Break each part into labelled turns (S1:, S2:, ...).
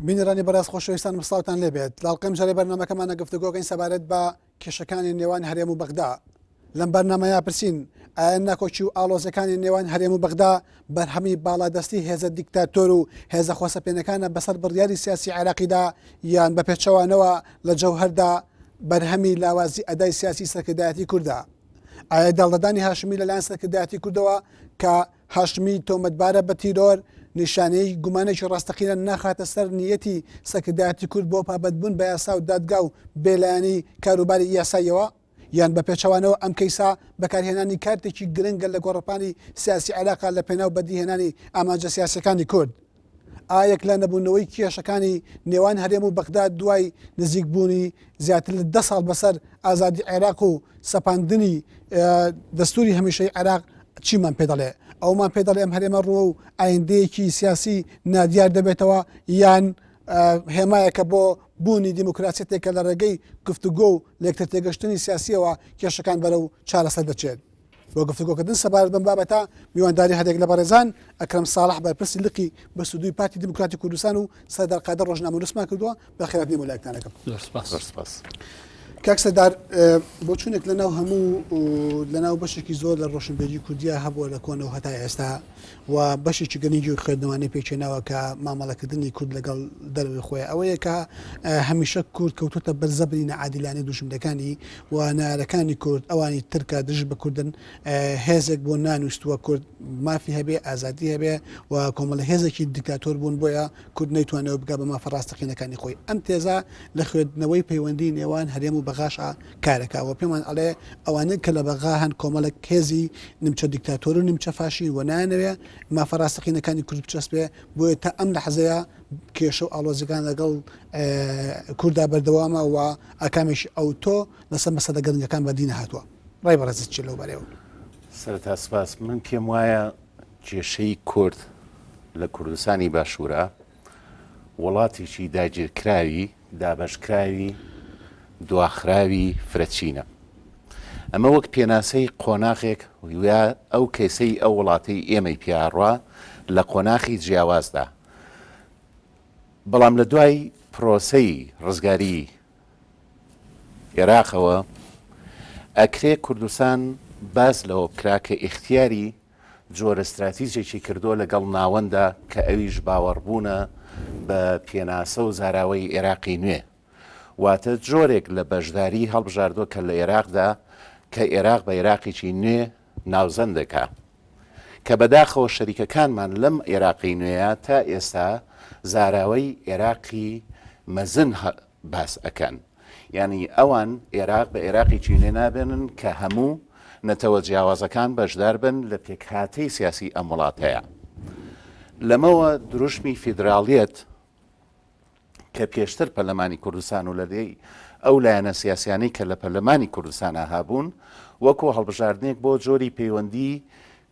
S1: بینیرانی بەڕاست خۆشەویستان مساوتان لێبێت لاڵقەم جارێ بەرنامەکەمانە گفتوگۆکەین سەبارەت بە کێشەکانی نێوان هەرێم و بەغدا لەم بەرنامەیە پرسین ئایا ناکۆچی و ئاڵۆزەکانی نێوان هەرێم و بەغدا بەرهەمی باڵادەستی هێزە دیکتاتۆر و هێزە خۆسەپێنەکانە بەسەر بڕیاری سیاسی عێراقیدا یان بە پێچەوانەوە لە جەوهەردا بەرهەمی لاوازی ئەدای سیاسی سەرکردایەتی کوردە. ئایا دەڵدەدانی هاشمی لەلایەن سەرکردایەتی کوردەوە کە هاشمی تۆمەتبارە بە تیرۆر نیشانەی گومانێکی ڕاستەقینە ناخاتە سەر نیەتی سەرکردایەتی کورد بۆ پابەتبوون بە یاسا و دادگا و بێلایەنی کاروباری یاساییەوە یان بە پێچەوانەوە ئەم کەیسا بەکارهێنانی کارتێکی گرنگە لە گۆڕەپانی سیاسی عێراق لە پێناو بەدیهێنانی ئامانجە سیاسەکانی کورد. ئایەک لە نەبوونەوەی کێشەکانی نێوان هەرێم و بەغدا دوای نزیکبوونی زیاتر لە 10 ساڵ بەسەر ئازادی عێراق و سەپاندنی دەستوری هەمیشەی عێراق چیمان پێ دەڵێ؟ ئەومان پێ دەڵێ ئەم هەرێمە ڕوە و ئایندەیەکی سیاسی نادیار دەبێتەوە یان هێمایەکە بۆ بوونی دیموکراسیێکە لە ڕێگەی گفتوگۆ و لێکتر تێگەشتنی سیاسیەوە کێشەکان بەرەو چارەسەر دەچێت. بۆ گفتوگۆکردن سەبارەت بەم بابەتە میوانداری هەرێک لە بەڕێزان ئەکرەم ساڵح بەرپرسی لقی بە سودوی پارتی دیموکراتی کوردستان و سەردارقادر ڕۆژنامەنووسمان کردووە بە خێراتنی مولایەکتانەکەم. کاک سەردار بۆ چوونێک لەناو هەموو لەناو بەشێکی زۆر لە ڕۆشنبێری کوردیا هەبووە لە کۆنەوە هەتا ئێستا و بەشێکی گەنیگی خوێندنەوەی پێچێناوە کە مامەڵەکردنی کورد لەگەڵ دەروی خۆی ئەوەیە کە هەمیشە کورد کەوتوتە بەرزەبری نەعادیلانەی دوژمنەکانی و نارەکانی کورد ئەوانی ترکە دژ بە کوردن هێزێک بۆ نانویستووە کورد مافی هەبێ ئازادی هەبێ و کۆمەڵە هێزێکی دیکتاتۆر بوون بۆیە کورد نەیتوانەوە بگا بە مافە ڕاستەقینەکانی خۆی. ئەم تێزە لە خوێندنەوەی پەیوەندی نێوان هەرێم و بەغاشە کارەکەەوە پێمان ئەڵێ ئەوانە کە لە بەغا هەن کۆمەڵک هێزی نیمچە دیکتاتۆر و نیمچە فاشی و نانەوێ مافە ڕاستەقینەکانی کورد بچەسبێ بۆیە تا ئەم لە حەزەیە کێشە و ئاڵۆزیەکان لەگەڵ کووردا بەردەوامە و ئاکامێکی ئەو تۆ لەسەر مەسەلە گەنجەکان بەدینە هاتووە. ڕای بەڕێزت چی لەو بەرەوە؟
S2: سەرەتا سپاس. من پێم وایە کێشەی کورد لە کوردستانی باشوورە وڵاتێکی داگیرکراوی دابەشکراوی دواخراوی فرەچینە. ئەمە وەک پێناسەی قۆناغێک یا ئەو کەسەی ئەو وڵاتی ئێمەی پیاڕوا لە قۆناغی جیاوازدا. بەڵام لە دوای پرۆسەی ڕزگاری عێراقەوە ئەکرێ کوردستان باز لەوە بکرا کە ئیختیاری جۆرە استراتیژێکی کردووە لەگەڵ ناوەندا کە ئەویش باوەڕبوونە بە پێناسە و زاراوەی عێراقی نوێ واتە جۆرێک لە بەشداری هەڵبژاردووە کە لە عێراقدا کە عێراق بە عێراقیی نوێ ناوزەند دەکا کە بەداخەوە شەریکەکانمان لەم عێراقی نوێیە تا ئێستا زاراوەی عێراقی مەزن باس ئەکەن. یعنی ئەوان عێراق بە عێراقیی نوێ نابێنن کە هەموو نەتەوە جیاوازەکان بەشدار بن لە پێکهاتەی سیاسی ئەم وڵاتەیە. لەمەوە دروشمی فیدراڵیەت کە پێشتر پەرلەمانی کوردستان و لەدەی ئەو لایەنە سیاسیانەی کە لە پەرلەمانی کوردستانە هابوون وەکو هەڵبژاردنێک بۆ جۆری پەیوەندی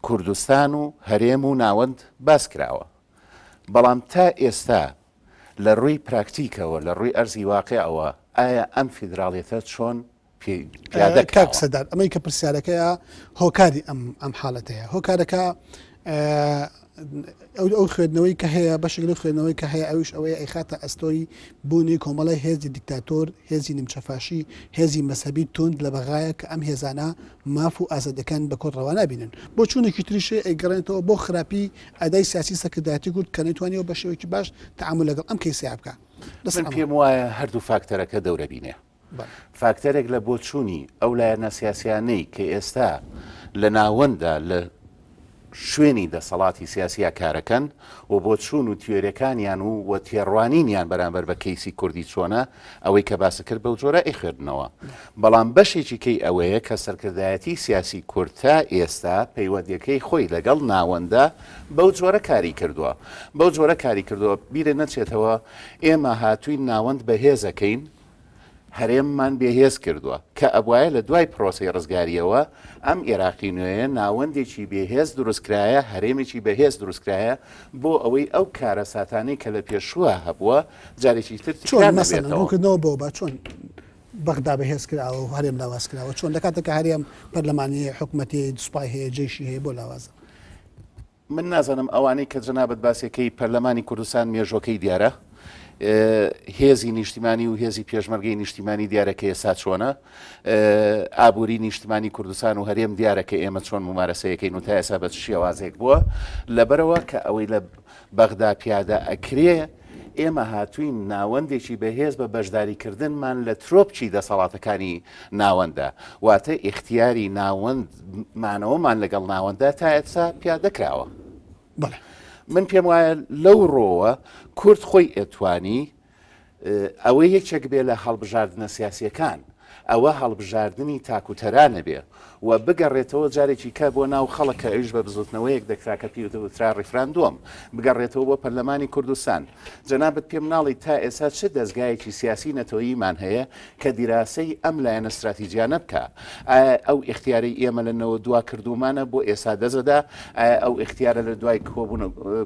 S2: کوردستان و هەرێم و ناوەند باس کراوە. بەڵام تا ئێستا لە ڕووی پراکتیکەوە لە ڕووی ئەرزی واقعەوە ئایا ئەم فیدراڵیەتە چۆن
S1: کاک سەردار ئەمەی کە پرسیارەکەیە هۆکاری ئەم حاڵەتەیە هۆکارەکە ئەو خوێندنەوەی کە هەیە بەشێک لەو خوێندنەوەی کە هەیە ئەوش ئەوەیە ئەیخاتە ئەستۆی بوونی کۆمەڵی هێزی دیکتاتۆر هێزی نیمچەفاشی هێزی مەسەبی توند لە بەغایە کە ئەم هێزانە ماف و ئازادەکان بە کۆت ڕەوا نابینن بۆ چوونێکی تریشێ ئەیگەڕێنێتەوە بۆ خراپی ئەدای سیاسی سەرکردایەتی کورد کە نەیتوانێەوە بە شێوەیەکی باش تەعامل لەگەڵ ئەم کەیسەیە بکە.
S2: من پێم وایە هەردوو فاکتەرەکە دەورە بینێ. فاکتەرێک لە بۆچوونی ئەو لایەنە سیاسیانەی کە ئێستا لە ناوەندا لە شوێنی دەسەڵاتی سیاسیا کارەکەن و بۆ چوون و توێرەکانیان و تێڕوانینیان بەرامبەر بە کەیسی کوردی چۆنە ئەوەی کە باسە کرد بەو جۆرە ئەیخێردنەوە. بەڵام بەشێکی کەی ئەوەیە کە سەرکردایەتی سیاسی کورد تا ئێستا پەیوەندیەکەی خۆی لەگەڵ ناوەندە بەو جۆرە کاری کردووە. بەو جۆرە کاری کردووە بیرە نەچێتەوە ئێمە هاتووی ناوەند بەهێزەکەین هەرێممان بێهێز کردووە کە ئەبواە لە دوای پرۆسی ڕزگاریەوە ئەم عێراقی نوێیە ناوەندێکی بێهێز دروستکرایە هەرێمێکی بەهێز دروستکرایە بۆ ئەوەی ئەو کارە ساتانەی کە لە پێشووە هەبووە جارێکی
S1: ترکردنەوە بۆ بە چۆن بەغدا بەهێز کراوە و هەرێم لاواز کراوە چۆن لە کاتێککە هەرێم پەرلەمانی حکوومەتی دوسپای هەیە جێشی هەیە بۆ لاوازە.
S2: من نازانم ئەوانەی کە جەنابەت باسیەکەی پەرلەمانی کوردستان مێژۆکەی دیارە هێزی نیشتیمانی و هێزی پێشمەرگەی نیشتیمانی دیارەکە ئێستا چۆنە ئابووری نیشتیمانی کوردستان و هەرێم دیارەکە ئێمە چۆن ممارەسەیەکەین و تا ئێستا بە شێوازێک بووە لەبەرەوە کە ئەوەی لە بەغدا پیادە ئەکرێ ئێمە هاتووین ناوەندێکی بەهێز بە بەشداریکردنمان لە ترۆپچی دەسەڵاتەکانی ناوەندە واتە ئیختیاری ناوەندمانەوەمان لەگەڵ ناوەندە تا ئێستا پیادەکراوە. من پێم وایە لەو ڕۆوە کورد خۆی ئەتوانی ئەوە یەکێک بێ لە هەڵبژاردنە سیاسیەکان ئەوە هەڵبژاردننی تاکوتەرانە بێ و بگەڕێتەوە جارێکی کە بۆ ناو خەڵکە ئەویش بە بزوتنەوەیەک دەکراکە پیوترا ڕیفراندۆم بگەڕێتەوە بۆ پەرلەمانی کوردستان. جەنابەت پێم ناڵی تا ئێستا چه دەستگایەکی سیاسی نەتەوەییمان هەیە کە دیراسەی ئەم لایەنە استراتیجیانە بکە ئەو ئیختیاری ئێمە لەنەوە دوا کردومانە بۆ ئێستا دەزەدا ئەو ئیختیارە لە دوای کۆبوون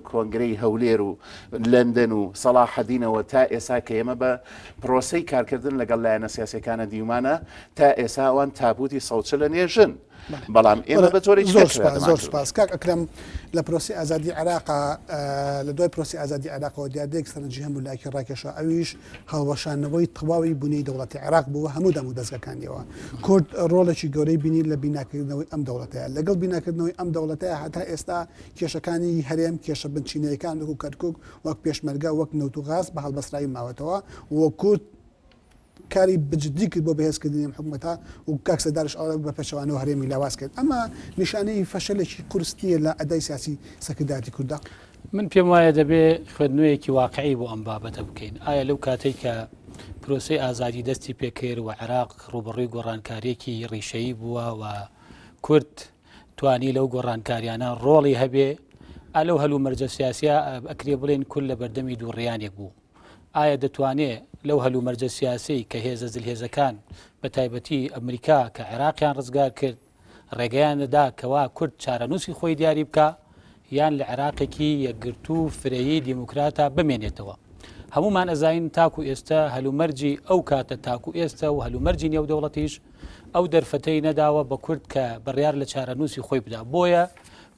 S2: کۆنگرەی هەولێر و لەندەن و سەلاحەدینەوە تا ئێستا کە ئێمە بە پرۆسەی کارکردن لەگەڵ لایەنە سیاسەکانە دیومانە تا ئێستا ئەوان تابوتی سەوچە لە نێژن بەڵام ئێمە بە جۆرێکی
S1: زۆر سپاس کاک ئەکرەم لە پرۆسی ئازادی عێراقا لە دوای پرۆسی ئازادی عێراقەوە دیاردەیەک سەرنجی هەموو لایەکی ڕاکێشە ئەویش هەڵوەشانەوەی تەواوی بوونەی دەوڵەتی عێراق بووە هەموو دەموو دەستگاکانیەوە کورد ڕۆڵێکی گەورەی بینی لە بیناکردنەوەی ئەم دەوڵەتەیە لەگەڵ بیناکردنەوەی ئەم دەوڵەتەیە هەتا ئێستا کێشەکانی هەرێم کێشە بنچینەکان وەکو کەرکووک وەک پێشمەرگە وەک نەوت و غاز بە هەڵبەسرایی ماوەتەوە وە کورد کاری بجددی کرد بۆ بەهێزکردنی حکوومەتە و کاکسە دارش ئەوە بە پێچەوانەوە هەرێمی لاواز کرد ئەمە نیشانەی فەشەلێکی قورستیە لە ئەدای سیاسی سەکرداتی کووردا.
S3: من پێم وایە دەبێ خوێندنوویەکی واقعی بۆ ئەم بابەتە بکەین ئایا لەو کاتێک کە پرۆسەی ئازادی دەستی پێکرد و عێراق ڕوبڕووی گۆڕانکاریەکی ڕیشەیی بووە و کورد توانی لەو گۆڕانکاریانە ڕۆڵی هەبێ ئەلەو هەلوو مەرجە سیاسیە ئەکرێ بڵێن کورد لە بەردەمی دووڕیانێک بوو ئایا دەتوانێت لەو هەلوو مەرجە سیاسی کە هێزە زلهێزەکان بە تایبەتی ئەمریکا کە عێراقیان ڕزگار کرد ڕێگەیاندا کەوا کورد چارەنووسی خۆی دیاری بکە یان لە عێراقێکی یەکگرتو فرەیی دیموکراتە بمێنێتەوە هەمومان ئەزاین تاکو ئێستا هەلومەرجی ئەو کاتە تاکو ئێستا و هەلومەرجی نێودەوڵەتیش ئەو دەرفەتەی نەداوە بە کورد کە بڕیار لە چارەنووسی خۆی بدا بۆیە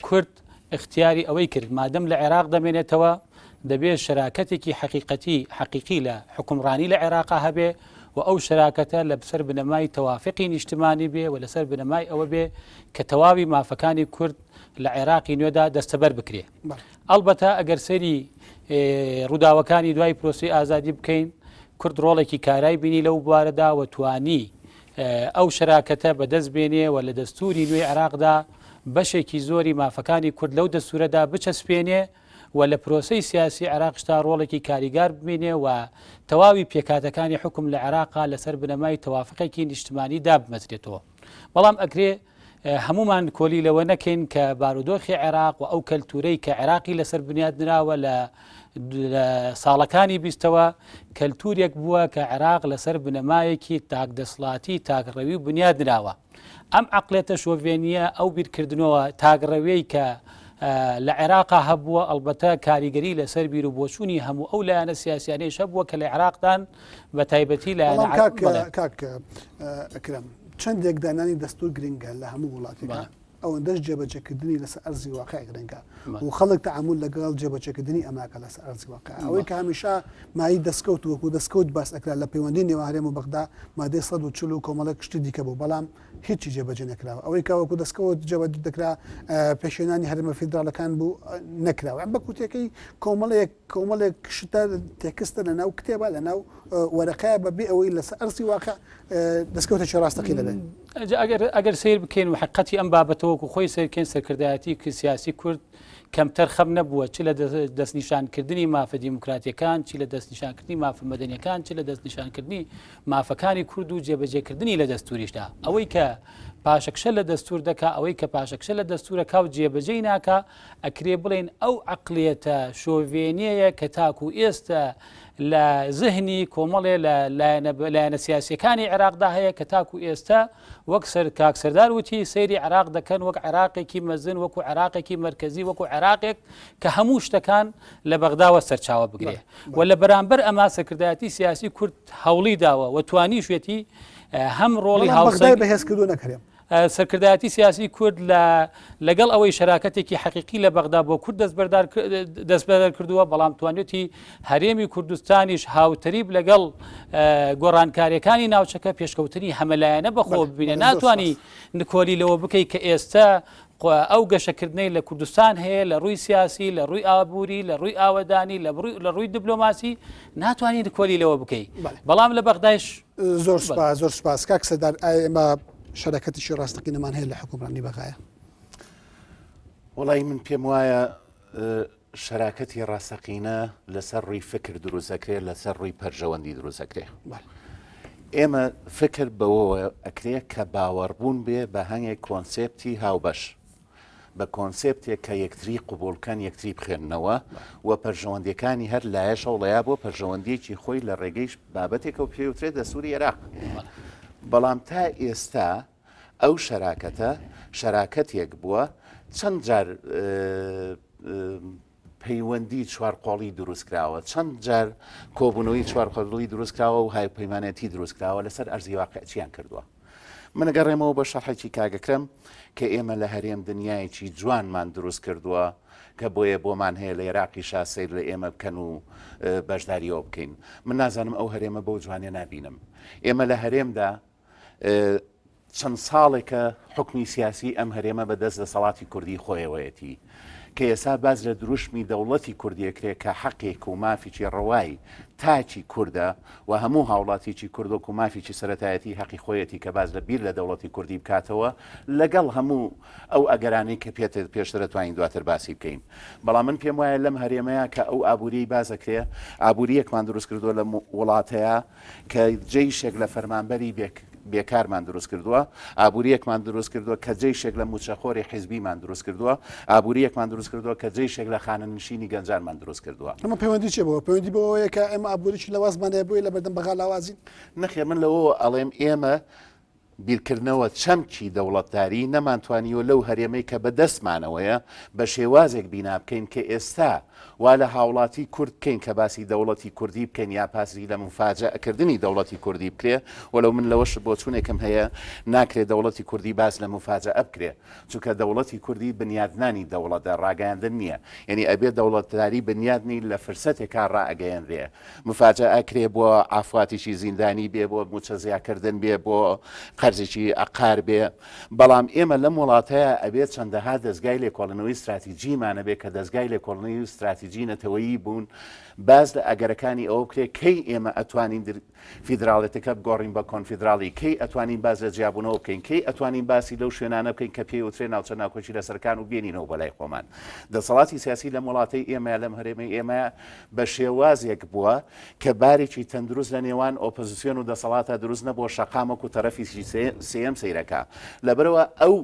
S3: کورد اختیاری ئەوەی کرد مادەم لە عێراق دەمێنێتەوە دەبێت شراکەتێکی حقیقی لە حکومڕانی لە عێراقا هەبێ و ئەو شراکەتە لە سەر بنەمای تەوافقی نیشتمانی بێ و لەسەر بنەمای ئەوە بێ کە تەواوی مافەکانی کورد لە عێراقی نوێدا دەستەبەر بکرێ. ئەلبەتە ئەگەر سەری ڕووداوەکانی دوای پرۆسی ئازادی بکەین کورد ڕۆڵێکی کارای بینی لەو بوارەدا و توانی ئەو شراکەتە بەدەست بێنێ و لە دەستوری نوێی عێراقدا بەشێکی زۆری مافەکانی کورد لەو دەستورەدا بچەسپێنێ و لە پرۆسەی سیاسی عێراقشتا ڕۆڵێکی کاریگار ببینێ و تەواوی پێکاتەکانی حکم لە عێراقا لەسەر بنەمای تەوافقێکی نیشتمانی دابمەزرێتەوە. بەڵام ئەکرێ هەمومان کۆلی لەوە نەکەین کە بارودۆخی عێراق و ئەو کەلتورەی کە عێراقی لەسەر بنیاد نراوە لە ساڵەکانی بیستەوە کەلتورێک بووە کە عێراق لەسەر بنەمایەکی تاکدەسڵاتی تاکڕەوی و بنیاد نراوە. ئەم عەقلێتە شۆڤێنیە ئەو بیرکردنەوە تاگڕەوەی کە لە عێراقا هەبووە ئەلبەتە کاریگەری لەسەر بیر و بۆچوونی هەموو ئەو لایەنە سیاسیانەی هەبووە کە لە عێراقدان بە تایبەتی لایەنە
S1: ئەکرەم چەندێک دانانی دەستور گرنگە لە هەموو وڵاتێکە ئەوەندەش جێبەجێکردنی لەسەر ئەرزی واقع گرنگە و خەڵک تەعامل لەگەڵ جێبەجێکردنی ئەماکە لەسەر ئەرزی واقع ئەوەی کە هەمیشە مای دەستکەوت وەکو دەستکەوت باس ئەکرا لە پەیوەندی نێوان هەرێم و بەغدا مادەی 140 و کۆمەڵێک شتی دیکە بوو بەڵام هیچی جێبەجێ نەکراوە ئەوەی کە وەکو دەستکەوت جێبەجێ دەکرا پێشێنانی هەرێمە فیدراڵەکان بوو نەکراوە ئەم بە کوتێکەی کۆمەڵێک شتە تێکستە لەناو کتێبە لەناو وەرەقەیە بەبێ ئەوەی لەسەر ئەرزی واقع دەستکەوتێکی ڕاستەقی لەبێت.
S3: ئەگەر سیر بکەین و حقیقەتی ئەم بابەتەوەکو خۆی سەرکەین سەرکردایەتی سیاسی کورد کەمتەر خەم نەبووە چ لە دەستنیشانکردنی مافە دیموکراتیەکان چی لە دەستنیشانکردنی مافە مەدەنیەکان چ لە دەستنیشانکردنی مافەکانی کورد و جێبەجێکردنی لە دەستوریشدا ئەوەی کە پاشەکشە لە دەستور دەکا ئەوەی کە پاشەکشە لە دەستورەکە و جێبەجێی ناکە ئەکرێ بڵێن ئەو عەقلێتە شۆڤێنەیە کە تاکو ئێستا لە زهنی کۆمەڵێ لایەنە سیاسیەکانی عێراقدا هەیە کە تاکو ئێستا وەک کاک سەردار وتی سەیری عێراق دەکەن وەک عێراقێکی مەزن وەکو عێراقێکی مرکزی وەکو عێراقێک کە هەموو شتەکان لە بەغداوە سەرچاوە بگرێ و لە بەرامبەر ئەما سەرکردایەتی سیاسی کورد هەوڵی داوە و توانی شوێتی هەم ڕۆڵی هاوسەنگ
S1: بەهێزکردو نەکرێم
S3: سەرکردایەتی سیاسی کورد لەگەڵ ئەوەی شەراکەتێکی حەقیقی لە بەغدا بۆ کورد دەستبەردار کردووە بەڵام توانێتی هەرێمی کوردستانیش هاوتەریب لەگەڵ گۆڕانکاریەکانی ناوچەکە پێشکەوتنی هەمەلایەنە بەخۆ ببینە ناتوانانی نکۆلی لەوە بکەیت کە ئێستا ئەو گەشەکردنەی لە کوردستان هەیە لە ڕووی سیاسی لە ڕووی ئابووری لە ڕووی ئاوەدانی لە ڕووی دیبلۆماسی ناتوانانی نکۆلی لەوە بکەیت بەڵام لە بەغدایش
S1: زۆر سپاس کاک سەردار ئێمە شەراکەتیشی ڕاستەقینەمان هەیە لە حکومڕانی بەغایە
S2: وڵی من پێم وایە شەراکەتی ڕاستەقینە لەسەر ڕووی فکر دروستەکرێت لەسەر ڕووی پەرژەوەندی دروستەکرێت ئێمە فکر بەوە ئەکرێت کە باوەڕبوون بێ بە هەنگێک کۆنسێپتی هاوبەش بە کۆنسێپتێک کە یەکتری قوبولکەن یەکتری بخێننەوە و پەرژەوەندیەکانی هەر لایەشە وڵەیە بۆ پەرژەوەندیەکی خۆی لە ڕێگەیش بابەتێکە و پێوترێت دەسووری عێراق بەڵام تا ئێستا ئەو شەراکەتە شەراکەتێک بووە چەند جار پەیوەندی چوارقۆڵی دروستکراوە چەند جار کۆبوونەوەی چوارقۆڵی دروستکراوە و های پەیمانەتی دروستکراوە لەسەر ئەرزی واقعچیان کردووە من ئەگەڕێمەوە بە شەرحێکی کاگەکرم کە ئێمە لە هەرێم دنیایەکی جوانمان دروست کردووە کە بۆیە بۆمان هەیە لە عێراقی شاسەیر لە ئێمە بکەن و بەشداریەوە بکەین من نازانم ئەو هەرێمە بەو جوانێ نبینم ئێمە لە هەرێمدا چەند ساڵێکە حکمی سیاسی ئەم هەرێمە بەدەست دەسەڵاتی کوردی خۆیەوەیەتی کە ئێستا باز لە دروشمی دەوڵەتی کوردیەکرێت کە حەقێک و مافیی ڕەوای تاچی کووردە و هەموو هاوڵاتیی کوردۆک و مافیی سەرەتایەتی حەقی خۆیەتی کە باز لە بیر لە دەوڵەتی کوردی بکاتەوە لەگەڵ هەموو ئەو ئەگەرانی کە پێشتر دەتوانین دواتر باسی بکەین بەڵام من پێم وایە لەم هەرێمەیە کە ئەو ئابووری بازەکرێ ئابووریەکمان دروست کردووە لە وڵاتەیە کە جێیشێک لە فەرمانبەری بێکارمان دروست کردووە ئابووریەکمان دروست کردووە کە جێیشێک لە موچەخۆری حیزبیمان دروست کردووە ئابووریەکمان دروست کردووە کە جێیشێک لە خانەنشینی گەنجانمان دروست کردووە
S1: ئەمە پەیوەندی چێ بەوە پەیوەندی بەوەیە کە ئێمە ئابووریی لە وازمانەیە بووی لە بەردەم بەغا لاوازین
S2: نەخێ من لەوە ئەڵێم ئێمە بیرکردنەوە چەمکی دەوڵەتداری نەمانتوانیوە لەو هەرێمەی کە بەدەستمانەوەیە بە شێوازێک بینا بکەین کە ئێستا وا لە هاوڵاتی کورد بکەین کە باسی دەوڵەتی کوردی بکەین یا پاسی لە مفاجەکردنی دەوڵەتی کوردی بکرێ وەلو من لەوەش بۆ چوونێکم هەیە ناکرێت دەوڵەتی کوردی باس لە مفاجە بکرێ چونکە دەوڵەتی کوردی بنیادنانی دەوڵەتە ڕاگەاندن نییە یعنی ئەبێت دەوڵەتداری بنیادنی لە فرسەتێکا ڕائگەیەنرێ مفاجە ئەکرێ بۆ ئافاتیشی زیندانی بێ بۆ موچەزیاکردن بێ بۆ قەرزێکی ئەقار بێ بەڵام ئێمە لەم وڵاتەیە ئەبێت چەندەها دەستگای لێکۆڵنەوەی استراتیجیمانە بێ کە دەستگای لێکۆڵنەوەی استراتیجی نەتەوەیی بوون باز لە ئەگەرەکانی ئەوە بکرێت کەی ئێمە ئەتوانین فیدراڵێتەکە بگۆڕین بە کۆنفیدراڵی کەی ئەتوانین باز لە جیاببوونەوە بکەین کەی ئەتوانین باسی لەو شوێنانە بکەین کە پێی وترێ ناوچە ناوکۆچی لە سەرکان و بێنینەوە بەلای خۆمان دەسەڵاتی سیاسی لە وڵاتی ئێمە لەم هەرێمەی ئێمە بە شێوازێک بووە کە بارێکی تەندروست لە نێوان ئۆپۆزیسیۆن و دەسەڵاتە دروست نەبووە شەقامەک و تەرەفی سێم سەیرەکە لەبەرەوە ئەو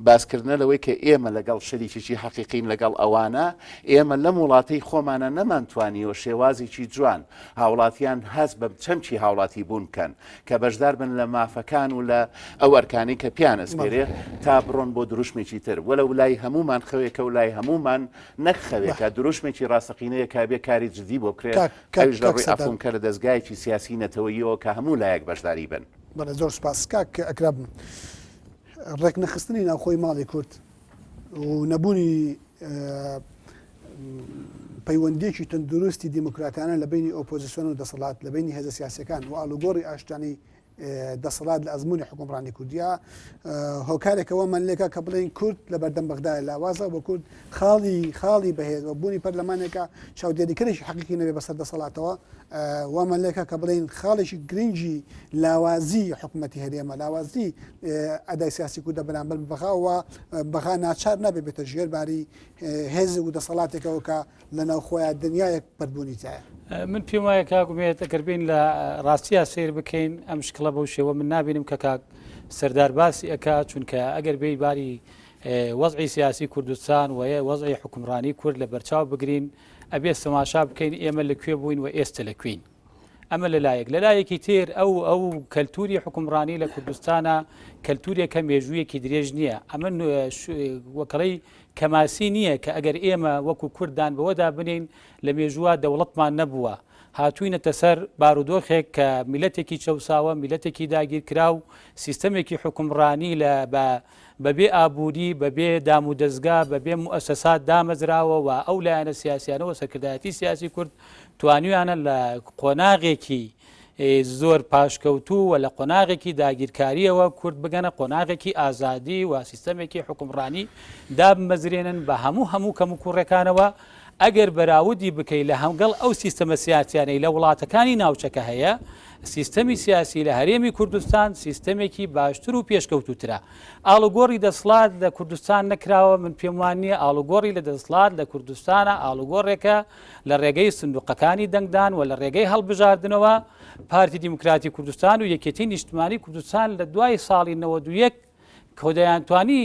S2: باسکردنە لەوەی کە ئێمە لەگەڵ شەریکێکی حەقیقین لەگەڵ ئەوانە ئێمە لەم وڵاتی خۆمانە نەمانتوانیوە شێوازێکی جوان هاوڵاتیان هەز بە چەمکی هاوڵاتی بوون بکەن کە بەشدار بن لە مافەکان و لە ئەو ئەرکانی کە پیان ئەسپێرێ تا بڕۆن بۆ دروشمێکی تر وەلە لای هەمومان خەوێکە و لای هەمومان نەخەوێکە دروشمێکی ڕاستەقینەیە کا بێ کاری جدی بۆ بکرێت ئەوش لە ڕووی ئەفۆم کە لە دەستگایەکی سیاسی نەتەوەیەوە کە هەموو لایەک بەشداری بن
S1: بەڵێ زۆر سپاس کاک ئەکرام ڕێک نەخستنی ناوخۆی ماڵی کورد و نەبوونی پەیوەندیەکی تەندروستی دیموکراتیانە لە بینی ئۆپۆزیسیۆن و دەسەڵات لە بینی هێزە سیاسەکان و ئالوگۆڕی ئاشتانی دەسەڵات لە ئەزمموی حکومڕانی کوردیا هۆکارێکەوە من لێکە کە بڵێن کورد لە بەردەم بەغدای لاوازە بۆ کورد خاڵی بەهێز و بوونی پەرلەمانێکە چاودێریکردێکی حەقیقی نەبێ بەسەر دەسەڵاتەوە وامە لێکە کە بڵێن خاڵێکی گرنگی لاوازی حکوومەتی هەرێمە لاوازی ئەدای سیاسی کوردە بەرامبەر بەغاوە بەغا ناچار نابێ بێتە ژێرباری هێز و دەسەڵاتێکەوە کە لە ناوخۆیان دنیایەک پەربوونی تایە
S3: من پێم وایە کاگومێت ئەگەربین لە ڕاستیە سیر بکەین ئەم شکڵە بەو شێوە من نابینم کە کاک سەردار باسی ئەکا چونکە ئەگەر بێ باری وەزعی سیاسی کوردستان و وەزعی حکومڕانی کورد لە بەرچاو بگرین ئەبێ سەماشا بکەین ئێمە لەکوێ بووین و ئێستا لەکوین ئەمە لەلایەکی تێر ئەو کەلتوری حکومڕانی لە کوردستانە کەلتورێکە مێژوویەکی درێژ نییە ئەمە وەکەڵی کەماسی نییە کە ئەگەر ئێمە وەکو کوردان بەوەدا بنین لە مێژووە دەوڵەتمان نەبووە هاتوینەتە سەر بارودۆخێک کە میلەتێکی چەساوە میلەتێکی داگیرکرا و سیستەمێکی حکومڕانی لە بەبێ ئابووری بەبێ دام و دەستگا بەبێ موسەسات دامەزراوە و ئەو لایەنە سیاسیانەوە سەرکردایەتی سیاسی کورد توانیویانە لە قۆناغێکی زۆر پاشکەوتوو و لە قۆناغێکی داگیرکاریەوە کورد بگەنە قۆناغێکی ئازادی و سیستەمێکی حکومڕانی دامەزرێنن بە هەموو کەم و کوڕەکانەوە ئەگەر بەراودی بکەیت لە هەمگەڵ ئەو سیستەمە سیاسیانەی لە وڵاتەکانی ناوچەکە هەیە سیستەمی سیاسی لە هەرێمی کوردستان سیستەمێکی باشتر و پێشکەوتوترە ئاڵوگۆڕی دەسڵات لە کوردستان نەکراوە من پێم وانە ئاڵوگۆڕی لە دەسڵات لە کوردستانە ئاڵوگۆڕێکە لە ڕێگەی سندوقەکانی دەنگدان و لە ڕێگەی هەڵبژاردنەوە پارتی دیموکراتی کوردستان و یەکێتی نیشتمانی کوردستان لە دوای ساڵی 91 کۆدەیانتوانی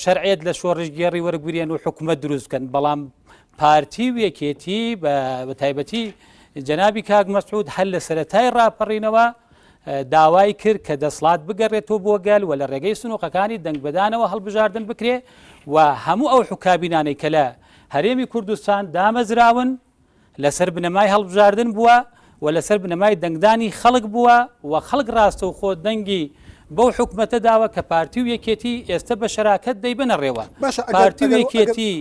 S3: شەرعێت لە شۆڕژگێڕی وەرگریان و حکوومەت دروستکەن بەڵام پارتی و یەکێتی بە تایبەتی جەنابی کاک مەسعود هەل لە سەرەتای ڕاپەڕینەوە داوای کرد کە دەسڵات بگەڕێتەوە بۆ گەل و لە ڕێگەی سنووقەکانی دەنگبدانەوە هەڵبژاردن بکرێ و هەموو ئەو حکابینانەی کە لە هەرێمی کوردستان دامەزراون لەسەر بنەمای هەڵبژاردن بووە و لەسەر بنەمای دەنگدانی خەڵک بووە و خەڵک ڕاستە و خۆ دەنگی بەو حکومەتە داوە کە پارتی و یەکێتی ئێستا بە شەراکەت دەیبنەڕێەوە پارتی و یەکێتی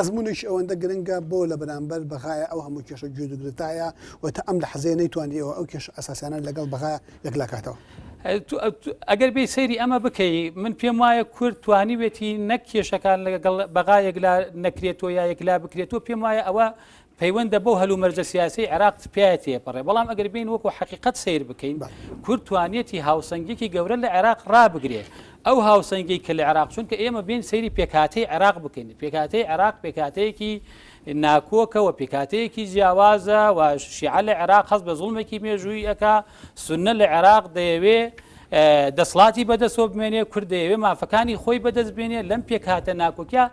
S1: ئەزمونیش ئەوەندە گرنگە بۆ لە بەرامبەر بەغایە ئەو هەموو کێشە جودوگرتایە و تا ئەم لە حەزێ نەیتوانیەوە ئەو کێش ئەساسیانە لەگەڵ بەغایە یەکلاکاتەوە
S3: ئەگەر بێ سەیری ئەمە بکەی من پێم وایە کورد توانیوێتی نەک کێشەکان لەگەڵ بەغایەک نەکرێتەوە یا یەکلا بکرێتەوە پێم وایە ئەوە پەیوەندە بۆ هەلو مەرجە سیاسی عێراق پێایە تێپەڕێ بەڵام ئەگەر بین وەکو حقیقت سیر بکەین کورد توانێتی هاوسەنگێکی گەورە لە عێراق ڕابگرێ ئەو هاوسەنگی کە لە عێراق چونکە ئێمە بین سەیری پێکاتەی عێراق بکەین پێکاتەی عێراق پێکاتەیەکی ناکۆکەوە پێکاتەیەکی جیاوازە و شیعە لە عێراق هەست بە زوڵمێکی مێژووی ئەکا سونە لە عێراق دەیەوێ دەسڵاتی بەدەستەوە بمێنێ کورد دەیەوێ مافەکانی خۆی بەدەست بێنێ لەم پێکاتە ناکۆکیا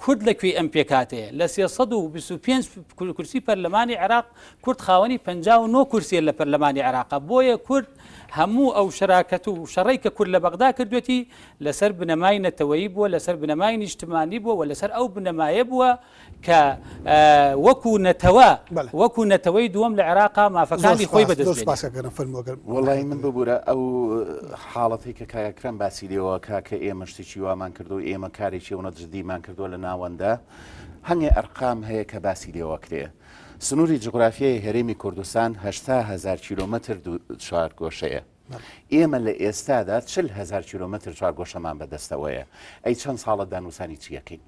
S3: کورد لەکوێ ئەم پێکاتەیە لە 325 کورسی پەرلەمانی عێراق کورد خاوەنی 59 کورسیە لە پەرلەمانی عێراق بۆیە کورد هەموو ئەو شەراکەت و شەڕی کە کورد لە بەغدا کردوێتی لەسەر بنەمای نەتەوەیی بووە لەسەر بنەمای نیشتمانی بووە و لەسەر ئەو بنەمایە بووە کە وەکو نەتەوەی دووەم لە عێراقا مافەکانی خۆی بەدەست
S2: وڵی من ببوورە ئەو حاڵەتی کە کاکرم باسی لێەوە کاکە ئێمە شتێکی وامان کردو ئێمە کارێکی ئەوە جدیمان کردووە لە ناوەندە هەنگێ ئەرقام هەیە کە باسی لێەوە کرێ سنووری جغرافیای هەرێمی کوردستان 800,000 کیلومتر چوارگۆشەیە ئێمە لە ئێستادا 40,000 کیلومتر چوارگۆشەمان بەدەستەوەیە ئەی چەند ساڵە دانووسانی چیەکەین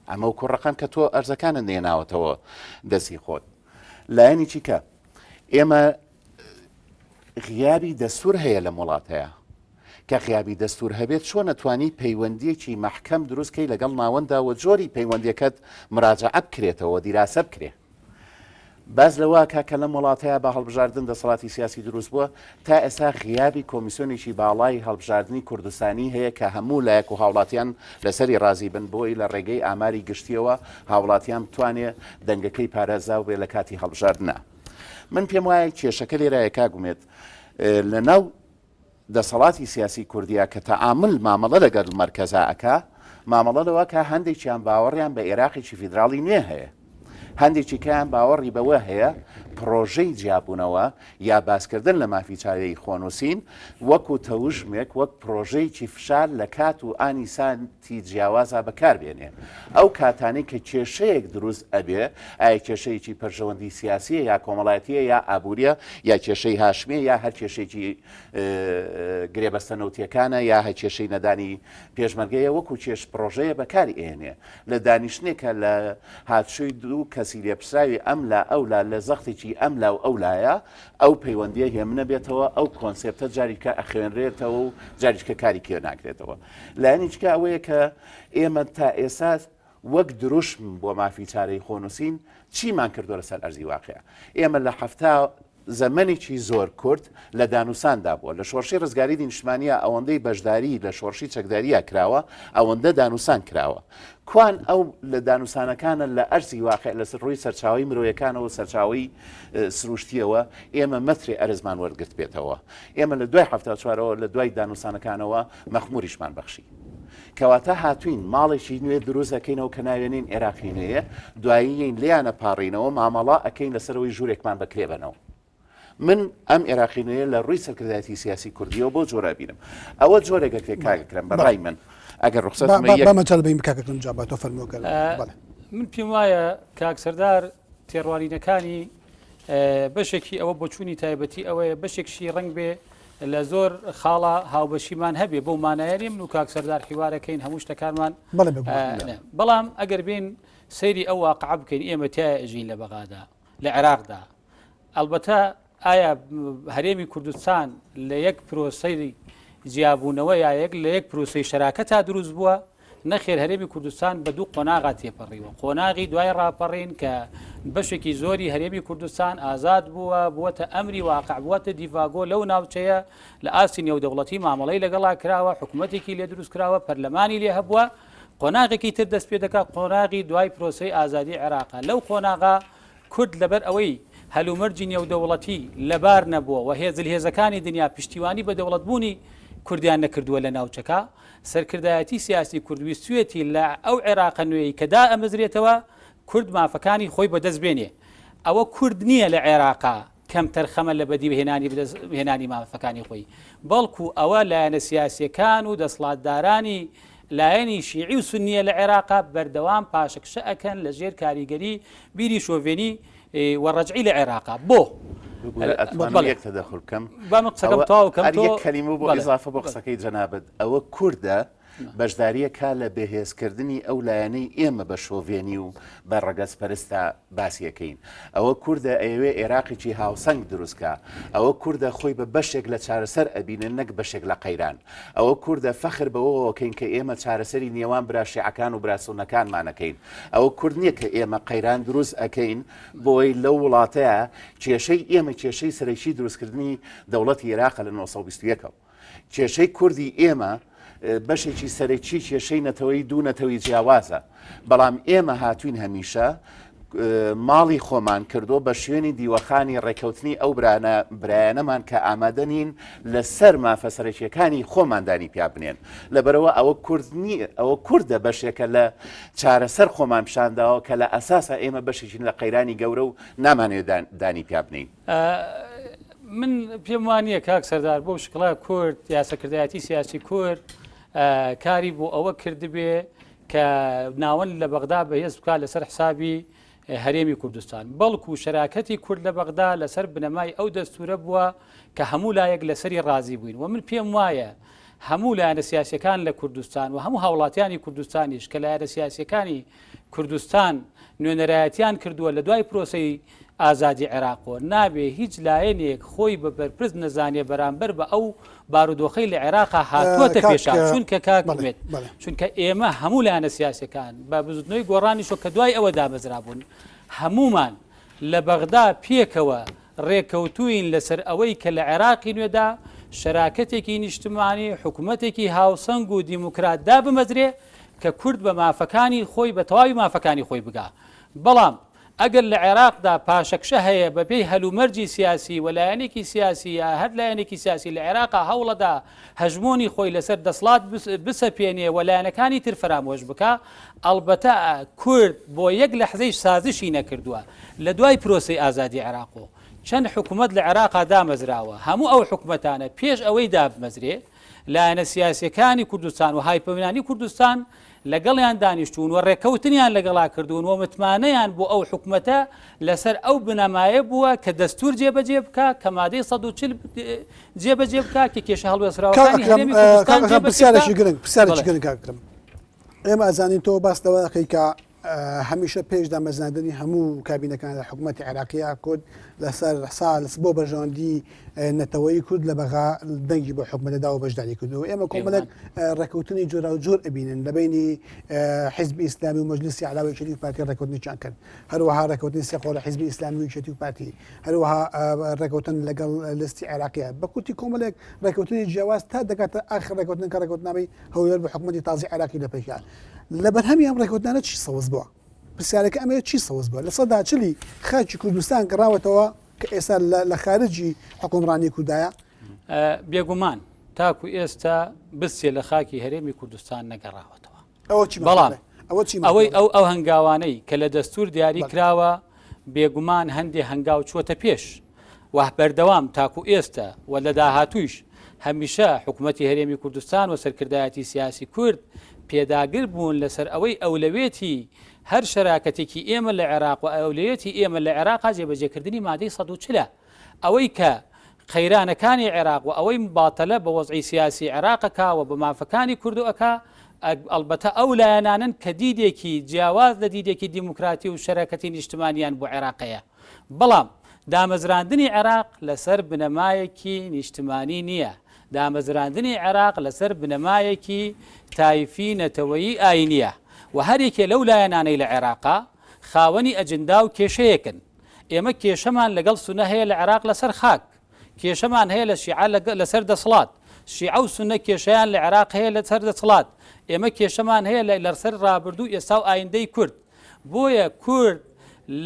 S2: ئەمە و کوڕەکان کە تۆ ئەرزەکانت نێناوەتەوە دەستی خۆت لایەنی چیکە ئێمە غیابی دەستور هەیە لە وڵاتەیە کە غیابی دەستور هەبێت چۆن نەتوانی پەیوەندیەکی مەحکەم دروستکەی لەگەڵ ناوەنداوە جۆری پەیوەندیەکەت مراجعە بکرێتەوە دیراسە بکرێ باز لەوە کاکە لەم وڵاتەیە بە هەڵبژاردن دەسەڵاتی سیاسی دروست بووە تا ئێستا غیابی کۆمیسیۆنێکی باڵای هەڵبژاردننی کوردستانی هەیە کە هەموو لایەک و هاوڵاتیان لەسەری ڕازی بن بۆی لە ڕێگەی ئاماری گشتیەوە هاوڵاتیان بتوانێت دەنگەکەی پارێزا بێ لە کاتی هەڵبژاردنە من پێم وایە کێشەکە لێرایە کاگومێت لە ناو دەسەڵاتی سیاسی کوردیا کە تەعامل مامەڵە لەگەڵ مەرکەزا ئەکا مامەڵەوە کە هەندێکیان باوەڕیان بە عێراقێکی فیدراڵی نوێ هەیە هەندێکی کەیان باوەڕی بەوە هەیە پرۆژەی جیابوونەوە یا باسکردن لە مافیچارەی خۆنووسین وەکو تەوژمێک وەک پرۆژەیەکی فشار لە کات و ئانیسانتی جیاوازە بەکاربێنێ ئەو کاتانی کە کێشەیەک دروست ئەبێ ئایا کێشەیەکی پەرژەوەندی سیاسیە یا کۆمەڵایەتیە یا ئابوووریە یا کێشەی هاشمێ یا هەر کێشێکی گرێبەستە نەوتیەکانە یا هە کێشەی نەدانی پێشمەرگەیە وەکو کێش پرۆژەیە بەکاری ئێنێ لە دانیشتێکە لە هاتشوی دوو کەسی لێپسراوی ئەملا ئەولا لە زەختێکی ئەملا و ئەولایە ئەو پەیوەندیە هێمنە بێتەوە ئەو کۆنسپتە جاریکە ئەخوێنرێتەوە و جاریکە کاری کێ ناکرێتەوە لایەنیچکە ئەوەیە کە ئێمە تا ئێستا وەک دروشم بۆ مافیچارەی خۆنووسین چیمان کردووە لەسەر ئەرزی واقعە ئێمە لە هەفتە زەمەنێکی زۆر کورت لە دانووساندا بووە لە شۆڕشی ڕزگاری نیشتمانیە ئەوەندەی بەشداری لە شۆڕشی چەکداریە کراوە ئەوەندە دانووسان کراوە کوان ئەو لە دانووسانەکانە لە ئەرزی واقع لە ڕووی سەرچاوی مرۆیەکانەوە سەرچاوی سروشتیەوە ئێمە مەتری ئەرزمان وەرگرت بێتەوە ئێمە لە دوای هەفتە چوارەوە لە دوای دانووسانەکانەوە مەخموریشمان بەخشی کەواتە هاتوین ماڵێکی نوێ دروست ئەەکەینەوە کە ناوێنین عێراقی نوێیە دواییین لیانە پاڕینەوە مامەڵا ئەەکەین لەسەرەوەی ژوورێکمان بەکرێبنەوە. من ئەم عێراقی نوێیە لە ڕووی سەرکردایەتی سیاسی کوردیەوە بۆ جۆرە بینم ئەوە جۆرێکە کاکەکرم بەڕای من ئەگەر
S1: ڕخسەمەجل بین بکاکەم جاباتۆ فەرمۆکە
S3: من پێم وایە کاک سەردار تێڕوانینەکانی بەشێکی ئەوە بۆچوونی تایبەتی ئەوەیە بەشێکشی ڕنگ بێ لە زۆر خاڵە هاوبەشیمان هەبێ بۆ مانایەری من و کاک سەردار حیوارەکەین هەموو شتەکانمان بەڵام ئەگەر بین سەیری ئەو واقع بکەین ئێمە تایە ئەژین لە بەغادا لە عێراقدا ئەلبەتە ئایا هەرێمی کوردستان لە یەک پرۆسەی جیابوونەوە یا لە یەک پرۆسەی شەراکە تا دروست بووە نەخێر هەرێمی کوردستان بە دوو قۆناغا تێپەڕیوە قۆناغی دوای ڕاپەڕین کە بەشێکی زۆری هەرێمی کوردستان ئازاد بووە بووەتە ئەمری واقع بووەتە دیڤاگۆ لەو ناوچەیە لە ئاستی نێودەوڵەتی مامەڵەی لەگەڵا کراوە حکوومەتێکی لێ دروست کراوە پەرلەمانی لێ هەبووە قۆناغێکی تر دەست پێ دەکات قۆناغی دوای پرۆسەی ئازادی عێراقا لەو قۆناغا کورد لەبەر ئەوەی هەلومەرجی نێودەوڵەتی لەبار نەبووە و هێزلهێزەکانی دنیا پشتیوانی بە دەوڵەتبوونی کوردیان نەکردووە لە ناوچەکە سەرکردایەتی سیاسی کوردویستوێتی لە ئەو عێراق نوێی کەدا ئەمەزرێتەوە کورد مافەکانی خۆی بەدەست بێنێ ئەوە کورد نییە لە عێراقا کەم تەرخەمە لە بەدی هێنانی مافەکانی خۆی بەڵکو ئەوە لایەنە سیاسیەکان و دەسڵاتدارانی لایەنی شیعی و سنیە لە عێراقا بەردەوام پاشەکشە ئەکەن لە ژێر کاریگەری بیری شۆڤێنی وەڕەجعی لە عێراقا بۆ
S2: یەک تەدەخل بکەم
S3: بام قسەکەم تاوکەم
S2: یەک کەلیمە بۆ ئیزافە بۆ قسەکەی جەنابەت ئەوە کووردە بەشداریە کا لە بەهێزکردنی ئەو لایەنەی ئێمە بە شۆڤێنی و بە ڕەگەز پەرستە باسیەکەین ئەوە کووردە ئەوێ عێراقیی هاوسەنگ دروستکە ئەوە کووردە خۆی بە بەشێک لە چارەسەر ئەبینن نەک بەشێک لە قەیران ئەوە کووردە فەخر بەوەکەین کە ئێمە چارەسەری نێوان براشیعەکان و براسوونەکانمانەکەین ئەوە کورد نییە کە ئێمە قەیران دروست ئەەکەین بۆی لەو وڵاتەیە کێشەی ئێمە کێشەی سەرەکی دروستکردنی دەوڵەتی عێراق لە 1920 کێشەی کوردی ئێمە بەشێکی سەرەکی کێشەی نەتەوەی دوو نەتەوەی جیاوازە بەڵام ئێمە هاتوین هەمیشە ماڵی خۆمان کردو بە شوێنی دیوەخانی ڕێکەوتنی ئەو برایەنەمان کە ئامادەنین لەسەر مافەسەرەکیەکانی خۆماندانی پیا بنێن لەبەرەوە ئەوە کورد نییە ئەوە کووردە بەشێکە لە چارەسەر خۆمان پیشانداوە کە لە ئەساسە ئێمە بەشێکی لە قەیرانی گەورە و نامانێت دانی پیا بنین.
S3: من پێم وانییە کاک سەردار بۆ شکڵا کورد یاسەکردایەتی سیاسی کورد کاری بۆ ئەوە کردبێ کە ناوەند لە بەغدا بەهێز بکات لەسەر حسابی هەرێمی کوردستان بەڵکو شەراکەتی کورد لە بەغدا لەسەر بنەمای ئەو دەستورە بووە کە هەموو لایەک لەسەری ڕازی بووین و من پێم وایە هەموو لایەنە سیاسیەکان لە کوردستان و هەموو هاوڵاتیانی کوردستانیش کە لایەنە سیاسیەکانی کوردستان نوێنەرایەتیان کردووە لە دوای پرۆسەی ئازادی عێراقۆ نابێ هیچ لایەنێک خۆی بە بەرپرس نەزانێ بەرامبەر بە ئەو بارودۆخەی لە عێراقا هاتووەتە پێشا چونکە کاکمێت چونکە ئێمە هەموو لایەنە سیاسەکان بە بزودنەوەی گۆڕانیشۆ کە دوای ئەوە دامەزرابوون هەمومان لە بەغدا پێکەوە ڕێکەوتوین لەسەر ئەوەی کە لە عێراقی نوێدا شەراکەتێکی نیشتمانی حکوومەتێکی هاوسەنگ و دیموکراتدا بمەزرێ کە کورد بە مافەکانی خۆی بە تەواوی مافەکانی خۆی بگا بەڵام ئەگەر لە عێراقدا پاشەکشە هەیە بەپێی هەلومەرجی سیاسی و لایەنێکی سیاسی یا هەر لایەنێکی سیاسی لە عێراقا هەوڵەدا هەژمۆنی خۆی لەسەر دەسڵات بسەپێنێ و لایەنەکانی تر فرامۆش بکە ئەلبەتە کورد بۆ یەک لەحزەی سازشی نەکردووە لە دوای پرۆسەی ئازادی عێراقۆ چەند حکوومەت لە عێراقا دامەزراوە هەموو ئەو حکوومەتانە پێش ئەوەی دابمەزرێ لایەنە سیاسیەکانی کوردستان و هایپەمنانی کوردستان لەگەڵیان دانیشتون و ڕێکەوتنیان لەگەڵا کردوون و متمانەیان بۆ ئەو حکوومەتە لەسەر ئەو بنەمایە بووە کە دەستور جێبەجێ بکە کە مادەی 140 جێبەجێ بکە کە کێشە هەڵوێسراوەکانی هەرێمی کوردستان
S1: پرسیارێکی گرنگ کاکرم ئێمە ئازانین تۆ باس لەوە دەکەی کە هەمیشە پێش دامەزاندنی هەموو کابینەکان لە حکوومەتی عێراقیە کورد لەسەر ساڵ بۆ بەژاندی نەتەوەی کورد لە بەغا دەنگی بۆ حکوومەتەدا و بەشداری کردو ئێمە کۆمەڵێک ڕێکەوتنی جۆرا و جۆر ئەبینن لە بینی حیزبی ئیسلامی و مەجلیسی عەلاوی شەریف پارتی ڕێکەوتنیان کرد هەروەها ڕێکەوتنی سێقۆ لە حیزبی ئیسلامی و شەریف پارتی هەروەها ڕێکەوتن لەگەڵ لستی عێراقیە بە کورتی کۆمەڵێک ڕێکەوتنی جیاواز تا دەکاتە ئاخر ڕێکەوتن کە ڕێکەوتناوی هەولێر بە حکوومەتی تازی عێراقی لە پێشیان لە بەرهەمی ئەم ڕێکەوتنانە چی سەوز بووە پرسیارەکە ئەمەیە چی سەوز بووە لە سەدا چلی خاکی کوردستان گەڕاوەتەوە کە ئێستا لە خارجی حکومڕانی کوردایە
S3: بێگومان تاکو ئێستا بچێ لە خاکی هەرێمی کوردستان نەگەڕاوەتەوە.
S1: بەڵام
S3: ئەو هەنگاوانەی کە لە دەستور دیاری کراوە بێگومان هەندێک هەنگاو چوەتە پێش و بەردەوام تاکو ئێستا و لە داهاتووش هەمیشە حکوومەتی هەرێمی کوردستان و سەرکردایەتی سیاسی کورد پێداگر بوون لەسەر ئەوەی ئەولەوێتی هەر شەراکەتێکی ئێمە لە عێراق و ئەولەوێتی ئێمە لە عێراقا جێبەجێکردنی مادەی ١40 ئەوەی کە خەیرانەکانی عێراق و ئەوەی مباتەلە بە وەزعی سیاسی عێراقەکە و بە مافەکانی کوردوەکە ئەلبەتە ئەو لایەنانن کە دیدێکی جیاواز لە دیدێکی دیموکراتی و شەراکەتی نیشتمانیان بۆ عێراقەیە. بەڵام دامەزراندنی عێراق لەسەر بنەمایەکی نیشتمانی نییە. دامەزراندنی عێراق لەسەر بنەمایەکی تایفی نەتەوەیی ئاینیە و هەرێکێ لەو لایەنانەی لە عێراقا خاوەنی ئەجندا و کێشەیەکن. ئێمە کێشەمان لەگەڵ سونە هەیە لە عێراق لەسەر خاک، کێشەمان هەیە لە شیعە لەسەر دەسەڵات، شیعە و سونە کێشەیان لە عێراق هەیە لەسەر دەسەڵات، ئێمە کێشەمان هەیە لەسەر ڕابردوو ئێستا و ئایندەی کورد. بۆیە کورد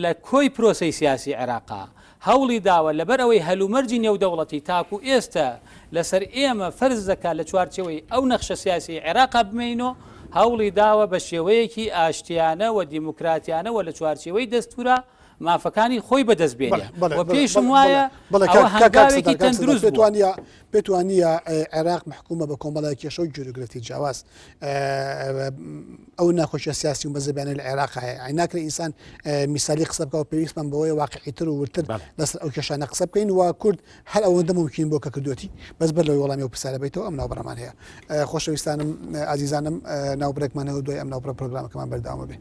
S3: لە کۆی پرۆسەی سیاسی عێراقا هەوڵی داوە لەبەر ئەوەی هەلومەرجی نێودەوڵەتی تاکو ئێستا لەسەر ئێمە فەرز دەکات لە چوارچەوەی ئەو نەخشە سیاسی عێراقا بمێنەوە، هەوڵی داوە بە شێوەیەکی ئاشتیانە و دیموکراتیانە و لە چوارچەوەی دەستورە مافەکانی خۆی بەدەستبێنێ و پێشم وایە هەنگاوێکی تەندروست
S1: پێتوانیە عێراق محکومە بە کۆمەڵای کێشە و جوروگرەتی جیاواز ئەو ناخۆشیە سیاسی و بەزەبیانە لە عێراق هەیە ناکرێت ئینسان میسالی قسە بکە و پێویستمان بەوەی واقعیتر و ورتر لەسەر ئەو کێشانە قسە بکەین و کورد هەر ئەوەندە ممکن بۆ کە کردوەتی بەس بەر لەوەی وەڵامی و پرسیارە بیتەوە ئەم ناوبەڕەمان هەیە. خۆشەویستانم ئازیزانم ناوبرێکمان هەیە دوای ئەم ناوبڕە پرۆگرامەکەمان بەردەوام بێ.